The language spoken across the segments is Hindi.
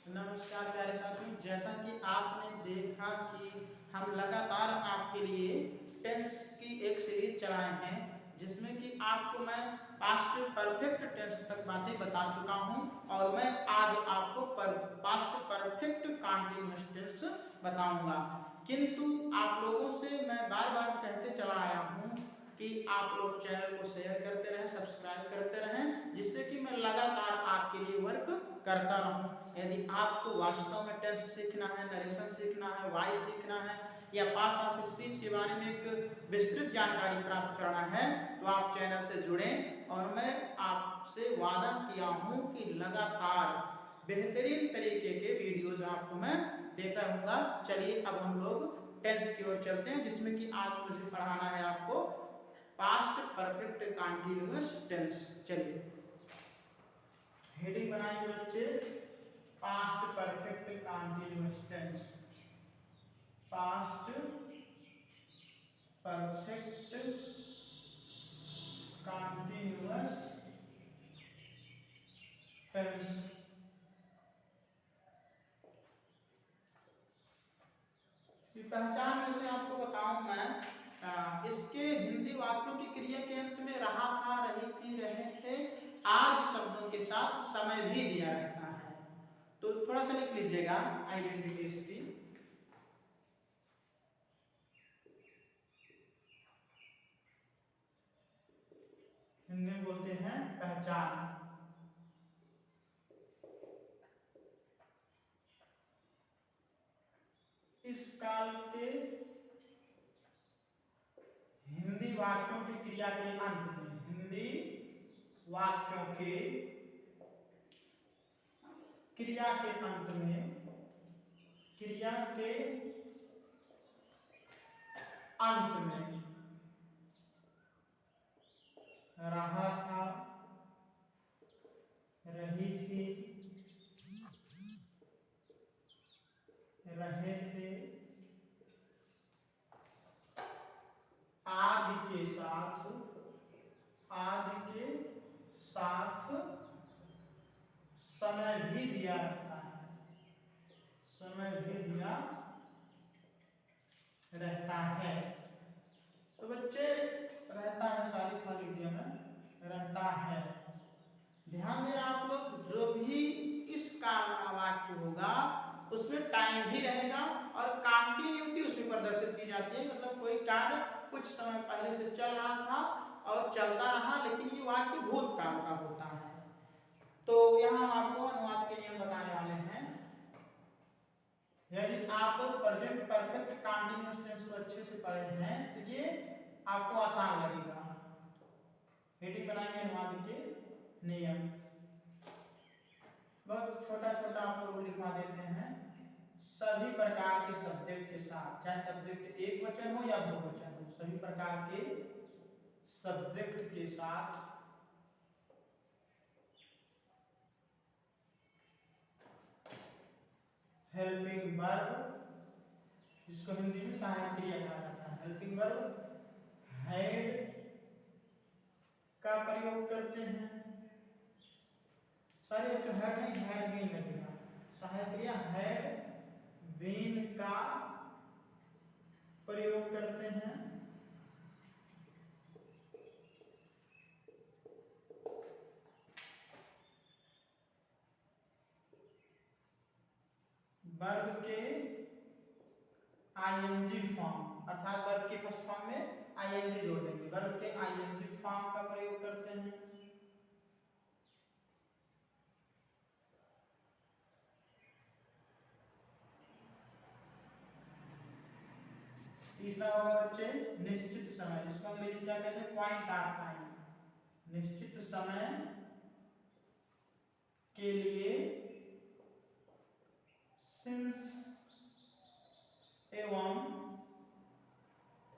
नमस्कार प्यारे साथियों, जैसा कि आपने देखा कि हम लगातार आपके लिए टेंस की एक सीरीज चलाए हैं जिसमें कि आपको मैं पास्ट परफेक्ट टेंस तक बातें बता चुका हूं और मैं आज आपको पास्ट परफेक्ट कंटीन्यूअस टेंस बताऊंगा। किंतु आप लोगों से मैं बार बार कहते चला आया हूं कि आप लोग चैनल को शेयर करते रहें, सब्सक्राइब करते रहें, जिससे कि मैं लगातार आपके लिए वर्क करता रहूं। यदि आपको वास्तव में टेंस सीखना है, नरेशन सीखना है, वॉइस सीखना है या पास ऑफ स्पीच के बारे में एक विस्तृत जानकारी प्राप्त करना है तो आप चैनल से जुड़ें और मैं आपसे वादा किया हूं कि लगातार बेहतरीन तरीके के वीडियोज आपको मैं देता रहूंगा। चलिए अब हम लोग टेंस की ओर चलते हैं, जिसमें कि आज मुझे पढ़ाना है आपको पास्ट परफेक्ट कंटीन्यूअस टेंस। चलिए हेडिंग बनाएंगे बच्चे, past perfect continuous tense. Past perfect continuous tense. पहचान में से आपको बताऊं मैं, इसके हिंदी वाक्यों की क्रिया के अंत में रहा था, रही थी, रहे थे आदि शब्दों के साथ समय भी दिया रहता है। तो थोड़ा सा लिख लीजिएगा आइडेंटिटी इसकी। हिंदी में बोलते हैं पहचान। इस काल के हिंदी वाक्यों की क्रिया के अंत में, हिंदी वाक्यों के क्रिया के अंत में, क्रिया के अंत में रहा था, रही थी, रहे थे आदि के साथ, आदि के साथ समय भी दिया रहता है, समय भी दिया रहता है। तो बच्चे रहता है सारी खाली दिया में रहता है। ध्यान देना आप लोग, जो भी इस काल का वाक्य होगा उसमें टाइम भी रहेगा और कंटिन्यूटी उसमें प्रदर्शित की जाती है। मतलब कोई कार्य कुछ समय पहले से चल रहा था और चलता रहा, लेकिन ये वाक्य भूतकाल का होता है। तो यहाँ हम आपको अनुवाद के नियम बताने वाले हैं। यदि आप प्रेजेंट परफेक्ट कंटीन्यूअस टेंस को अच्छे से पढ़े हैं तो ये आपको आसान लगेगा। हेडिंग बनाएंगे अनुवाद के नियम। बहुत छोटा छोटा आप लोग लिखवा देते हैं। सभी प्रकार के सब्जेक्ट के साथ, चाहे सब्जेक्ट एक वचन हो या बहुवचन हो, सभी प्रकार के सब्जेक्ट के साथ हेल्पिंग वर्ब, जिसको हिंदी में सहायक क्रिया कहा जाता है, हेल्पिंग वर्ब हैड का प्रयोग करते हैं। सारे बच्चों हैड नहीं, हैड बीन लगेगा। सहायक क्रिया हैड बीन का प्रयोग करते हैं। वर्ब के आईएनजी फॉर्म, अर्थात वर्ब के फर्स्ट फॉर्म में आईएनजी जोड़ देंगे। वर्ब के आईएनजी फॉर्म का प्रयोग करते हैं। तीसरा होगा बच्चे निश्चित समय, जिसको अंग्रेजी क्या कहते हैं, पॉइंट ऑफ टाइम। निश्चित समय के लिए सिंस एवं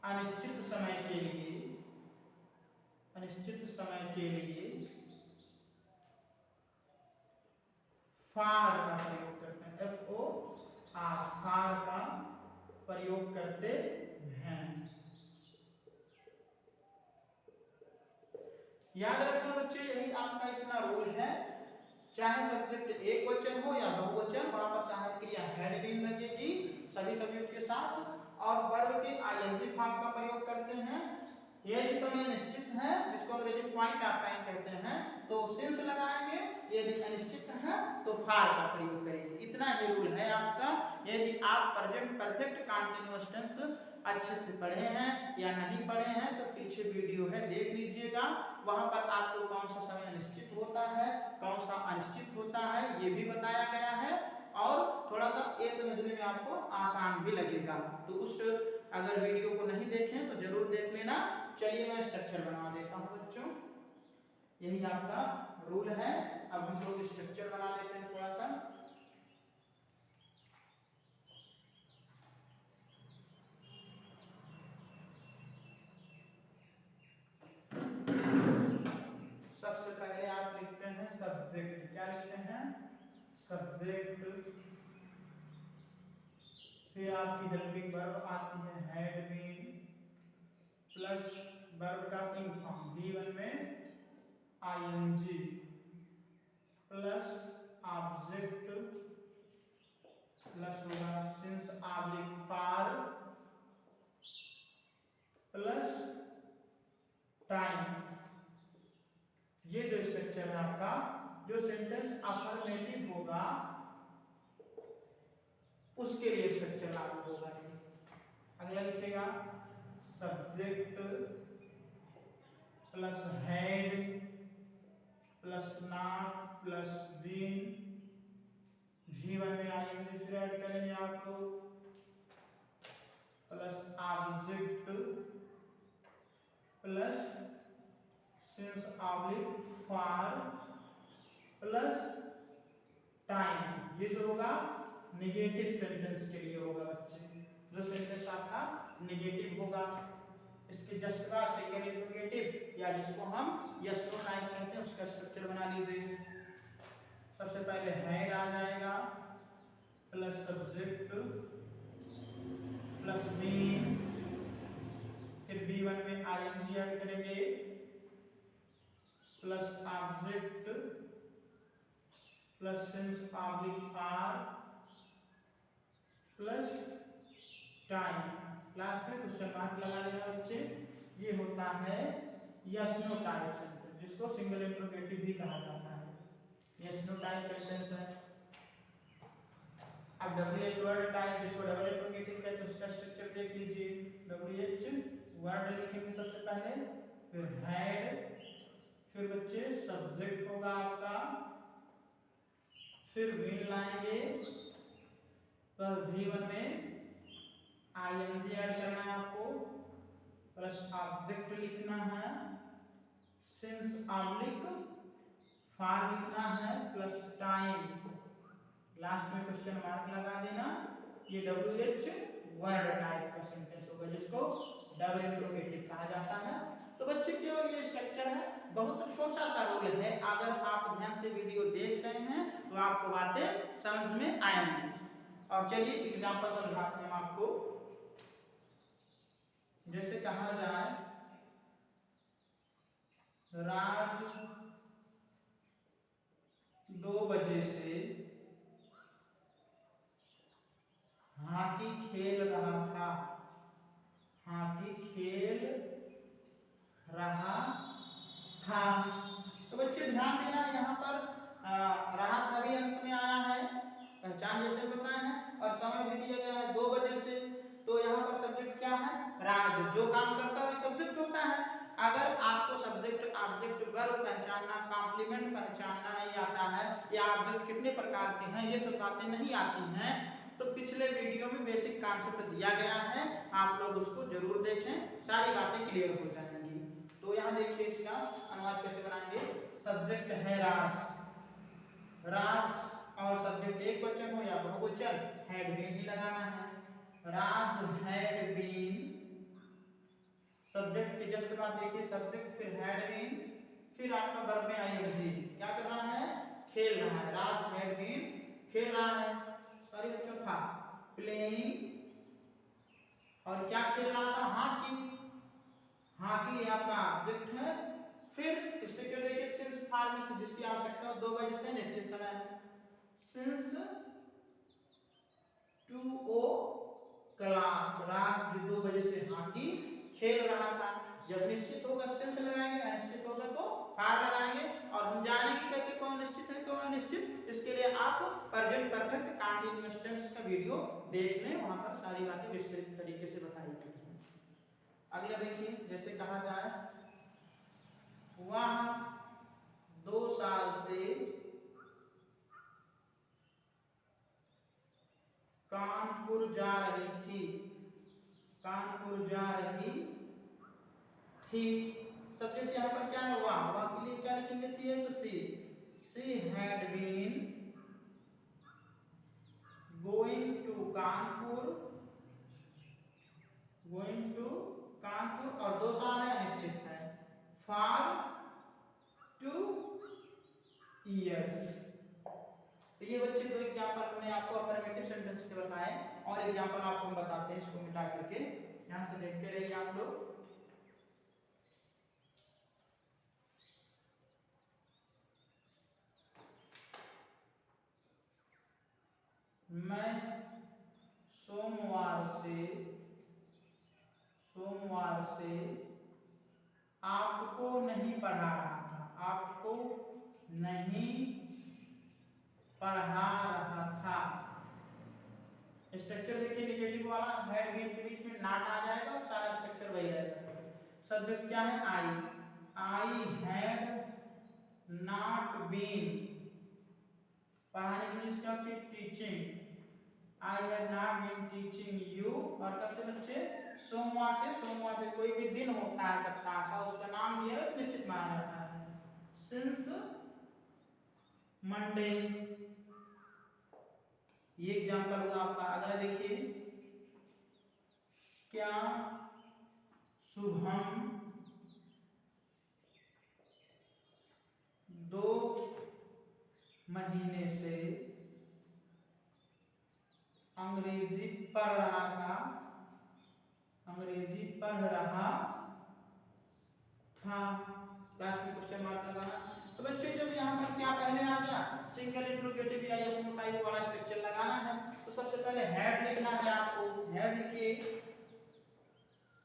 अनिश्चित समय के लिए, अनिश्चित समय के लिए फार का प्रयोग करते हैं। एफ ओ आर, फार का प्रयोग करते हैं। याद रखना बच्चे, यही आपका इतना रूल है, चाहे सब्जेक्ट एक वचन हो या बहुवचन बहुवचन, वहां पर सहायक क्रिया हैड बीन लगेगी सभी सब्जेक्ट के साथ। और वर्ब के आईएनजी फॉर्म का प्रयोग करते हैं। यदि समय निश्चित है, जिसको अंग्रेजी में पॉइंट ऑफ टाइम कहते हैं, तो सिंस लगाएंगे। यदि अनिश्चित है तो फार का प्रयोग करेंगे। इतना ही रूल है आपका। यदि आप प्रेजेंट परफेक्ट कंटीन्यूअस टेंस अच्छे से पढ़े हैं या नहीं पढ़े हैं तो पीछे वीडियो है, देख लीजिएगा। वहां पर आपको कौन सा समय निश्चित होता है, कौन सा अनिश्चित होता है, ये भी बताया गया है। और थोड़ा सा ये समझने में आपको आसान भी लगेगा। तो उस अगर वीडियो को नहीं देखें तो जरूर देख लेना। चलिए मैं स्ट्रक्चर बना देता हूं बच्चों। यही आपका रूल है। अब हम लोग स्ट्रक्चर बना लेते हैं थोड़ा सा। सबसे पहले आप लिखते हैं सब्जेक्ट। क्या लिखते हैं? सब्जेक्ट। फिर आपकी हेल्पिंग वर्ब आती है हैड बीन, प्लस वर्ब का इन फॉर्म V1 में आईएनजी, प्लस ऑब्जेक्ट, प्लस होगा since oblique for, plus time. ये जो स्ट्रक्चर है आपका, जो सेंटेंस अफर्मेटिव होगा उसके लिए स्ट्रक्चर लागू होगा। अगला लिखेगा subject plus head plus not plus been, V1 में आईएनजी फिर ऐड करेंगे आप लोग, plus object plus since oblique for plus time. ये जो होगा नेगेटिव सेंटेंस के लिए होगा बच्चे। जो सेंटेंस आपका नेगेटिव होगा, इसके जस्ट का सिंगल इंट्रोगेटिव या जिसको हम यस नो टाइप कहते हैं उसका स्ट्रक्चर बना लीजिए। सबसे पहले हैड आ जाएगा, प्लस सब्जेक्ट प्लस बीन, फिर B1 में आईएनजी ऐड करेंगे, plus object plus since oblique for plus time. Last में क्वेश्चन मार्क लगा देना बच्चे। ये होता है यस नो टाइप सेंटेंस, जिसको सिंगल इंट्रोगेटिव भी कहा जाता है। यस नो टाइप सेंटेंस है। अब WH वर्ड टाइप, जिसको डबल इंट्रोगेटिव कहते हैं, उसका स्ट्रक्चर देख लीजिए। WH वर्ड लिखेंगे सबसे पहले, फिर हेड, फिर बच्चे सब्जेक्ट होगा आपका, फिर बीन लाएंगे, पर V1 में आईएनजी ऐड करना है आपको, प्लस ऑब्जेक्ट लिखना है, सिंस ऑब्लिक फॉर लिखना है, प्लस टाइम। लास्ट में क्वेश्चन मार्क लगा देना। ये WH वर्ड टाइप का सेंटेंस होगा, जिसको डबल इंट्रोगेटिव कहा जाता है। तो बच्चे केवल ये स्ट्रक्चर है, बहुत छोटा सा रूल है। अगर आप ध्यान से वीडियो देख रहे हैं तो आपको बातें समझ में आएंगी। और चलिए एग्जांपल समझाते हैं आपको। जैसे कहा जाए राज 2 बजे से हॉकी खेल रहा था। हॉकी खेल रहा था। तो बच्चे ध्यान देना, यहाँ पर रहा था भी अंत में आया है, पहचान जैसे बताए हैं, और समय भी दिया गया है 2 बजे से। तो यहाँ पर सब्जेक्ट क्या है? राज। जो काम करता है सब्जेक्ट होता है। अगर आपको सब्जेक्ट ऑब्जेक्ट वर्ब पहचानना, कॉम्प्लीमेंट पहचानना नहीं आता है, या ऑब्जेक्ट कितने प्रकार के हैं, ये सब बातें नहीं आती हैं, तो पिछले वीडियो में बेसिक कॉन्सेप्ट दिया गया है, आप लोग उसको जरूर देखें, सारी बातें क्लियर हो जाएंगी। तो यहाँ देखिए इसका अनुवाद कैसे बनाएंगे। सब्जेक्ट है राज, राज और सब्जेक्ट एक वचन हो या बहुवचन, हैड बीन ही लगाना है। राज हैड बीन, सब्जेक्ट के जस्ट बाद देखिए सब्जेक्ट, फिर हैड बीन, फिर आपका वर्ब में आईएनजी। क्या कर रहा है? खेल रहा है। राज हैड बीन खेल रहा है, सॉरी बच्चों था प्लेइंग, और क्या खेल रहा था? हॉकी। हॉकी आपका ऑब्जेक्ट है। फिर स्ट्रक्चर देखिए, सिंस फॉर में से जिसकी आवश्यकता हो 2 बजे से निश्चित समय है। सिंस टू ओ क्लॉक, रात 2 बजे से हॉकी खेल रहा था। जब निश्चित होगा सिंस लगाएंगे, अनिश्चित होगा तो फार लगाएंगे। और हम जानेंगे कैसे कौन निश्चित है कौन अनिश्चित, इसके लिए आप प्रेजेंट परफेक्ट कंटीन्यूअस टेंस का वीडियो देख लें, वहां पर सारी बातें विस्तृत तरीके से बताई गई हैं। अगला देखिए, जैसे कहा जाए वह 2 साल से कानपुर जा रही थी, कानपुर जा रही थी। सब्जेक्ट यहाँ पर क्या है, वह के लिए क्या लिखेंगे थी, तो she had been going to Kanpur, going to Kanpur, और 2 साल है अनिश्चित है, फॉर 2 years। तो ये बच्चे 2 एग्जांपल हमने आपको अफर्मेटिव सेंटेंस के बताए, और एग्जांपल आपको हम बताते हैं, इसको मिटा करके यहां से देखते रहिए आप लोग। मैं सोमवार से आपको नहीं पढ़ा रहा था, आपको नहीं पढ़ा रहा था। स्ट्रक्चर देखिए, निगेटिव वाला हेड बीन के बीच में नॉट आ जाएगा और सारा स्ट्रक्चर वही रहेगा। सब्जेक्ट क्या है, आई हैड नॉट बीन, पढ़ाने के लिए इसका क्या, teaching, I had not been teaching you. और कब से बच्चे, सोमवार से कोई भी दिन होता है सप्ताह का, उसका नाम दिया है निश्चित माना जाता है, सिंस मंडे। ये एग्जांपल हुआ आपका। अगला देखिए, क्या शुभम 2 महीने से अंग्रेजी पढ़ रहा था, अंग्रेजी पढ़ रहा था। लास्ट में क्वेश्चन मार्क लगाना। तो बच्चे जब यहाँ पर क्या पहले आ गया, सिंगल इंट्रोगेटिव या यस नो टाइप वाला स्ट्रक्चर लगाना है, तो सबसे पहले हेड लिखना है आपको, हेड लिखिए,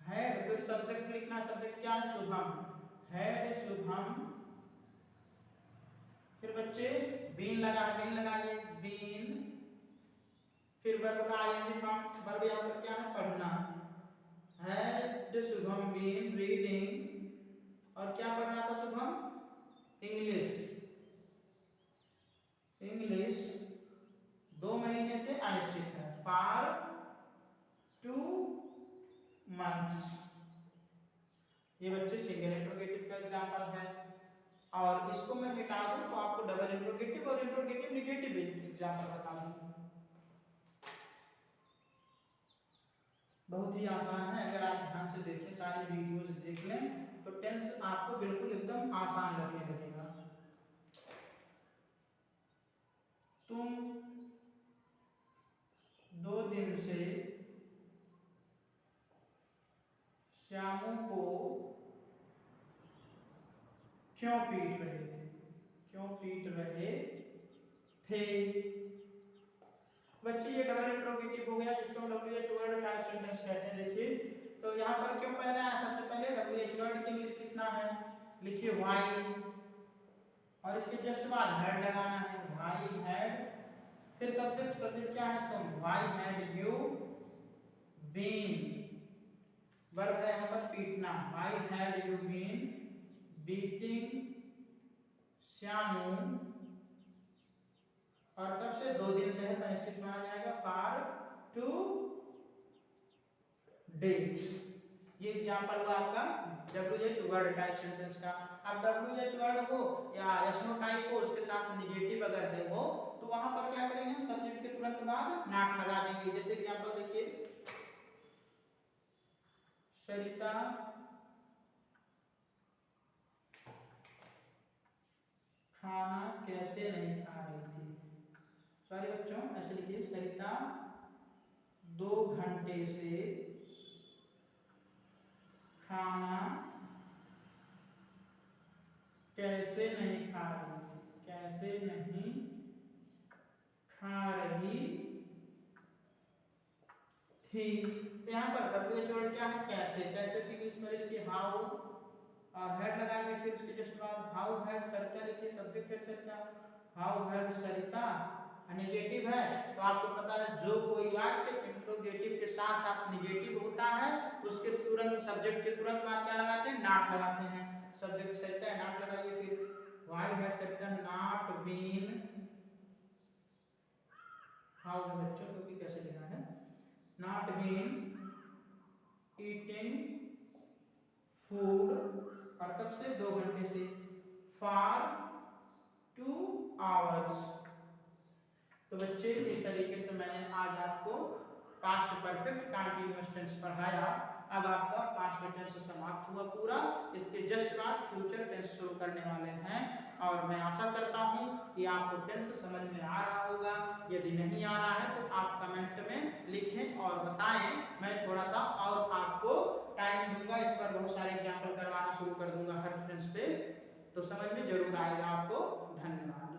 हेड, फिर सब्जेक्ट लिखना है, सब्जेक्ट क्या है, शुभम, हेड शुभम। फिर बच्चे बीन लगाइए, बीन, फिर वर्ब का आईएनजी फॉर्म, वर्ब यहाँ पर क्या है, पढ़ना, हैड शुभम बीन रीडिंग, और क्या पढ़ रहा था शुभम, इंग्लिश, 2 महीने से अनिश्चित है, फॉर 2 months। ये बच्चे सिंगल इंट्रोगेटिव का एग्जांपल है, और इसको मैं मिटा दूं तो आपको डबल इंट्रोगेटिव और इंट्रोगेटिव निगेटिव एग्जांपल बता दूं। बहुत ही आसान है, अगर आप ध्यान से देखें, सारी वीडियोस देख लें, तो टेंस आपको बिल्कुल एकदम आसान लगने लगेगा। तुम 2 दिन से श्यामू को क्यों पीट रहे थे, क्यों पीट रहे थे। बच्चे ये डबल इंट्रोगेटिव हो गया, जिसको WH वर्ड टाइप सेंटेंस कहते हैं। देखिए, तो यहाँ पर क्यों पहले आया, सबसे पहले WH वर्ड की इंग्लिश लिखना है, लिखिए व्हाई, और इसके जस्ट बाद हेड लगाना है, व्हाई हैड, फिर सब्जेक्ट क्या है, तुम, why had you been, verb है यहाँ पर पीटना, why had you been beating Shyamu, और तब से 2 दिन से है तो निश्चित माना जाएगा, फॉर 2 days। ये एग्जांपल हुआ आपका WH वर्ड टाइप सेंटेंस का। अब WH वर्ड हो या यस नो टाइप हो, उसके साथ निगेटिव अगर है वो, तो वहां पर क्या करेंगे हम, सब्जेक्ट के तुरंत बाद नॉट लगा देंगे। जैसे एग्जांपल देखिए, सरिता खाना कैसे नहीं खा रही थी। सॉरी बच्चों, ऐसे लिखिए, सरिता 2 घंटे से खाना कैसे नहीं खा रही थी, कैसे नहीं खा रही ही। तो यहाँ पर WH वर्ड क्या है, कैसे। कैसे की इंग्लिश में लिखिए हाउ, और हेड लगाएंगे, फिर उसके जस्ट बाद हाउ हैड सरिता लिखिए, सब्जेक्ट है सरिता, हाउ हैड सरिता। नेगेटिव है तो आपको पता है जो कोई वाक्य इंट्रोगेटिव के साथ साथ नेगेटिव होता है उसके तुरंत सब्जेक्ट के तुरंत बाद क्या लगाते हैं, नॉट लगाते हैं। सब्जेक्ट सरिता है, नॉट लगाइए। फिर why had Sarita not been, how है बच्चों क्योंकि कैसे लिखा है, नॉट बीन ईटिंग फूड, और कब से, 2 घंटे से, फॉर 2 आवर्स। तो बच्चे इस तरीके से मैंने आज आपको पास्ट परफेक्ट कंटीन्यूअस टेंस पढ़ाया। अब आपका पास्ट टेंस समाप्त हुआ पूरा। इसके जस्ट बाद फ्यूचर टेंस शुरू करने वाले हैं, और मैं आशा करता हूं कि आपको टेंस समझ में आ रहा होगा। यदि नहीं आ रहा है तो आप कमेंट में लिखें और बताएं, मैं थोड़ा सा और आपको टाइम दूंगा, इस पर बहुत सारे एग्जाम्पल करवाना शुरू कर दूंगा हर टेंस पे, तो समझ में जरूर आएगा आपको। धन्यवाद।